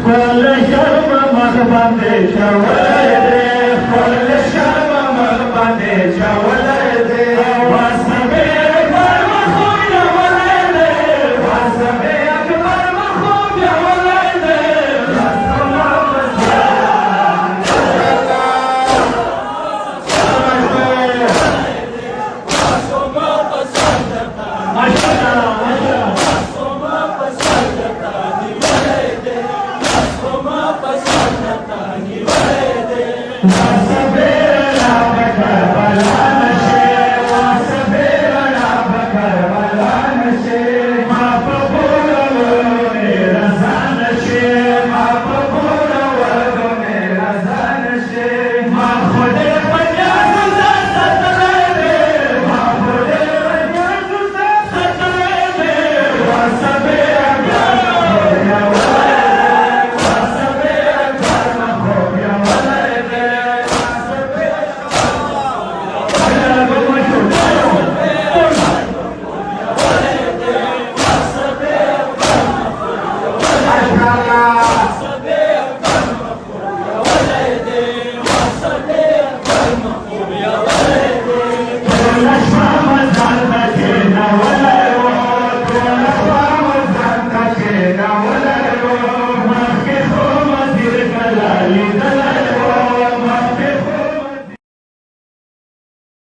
كل شرم مغبندي شولدي كل شرم مغبندي شولدي واسمي أكبر مخوف يا ولدي واسمي أكبر مخوف يا ولدي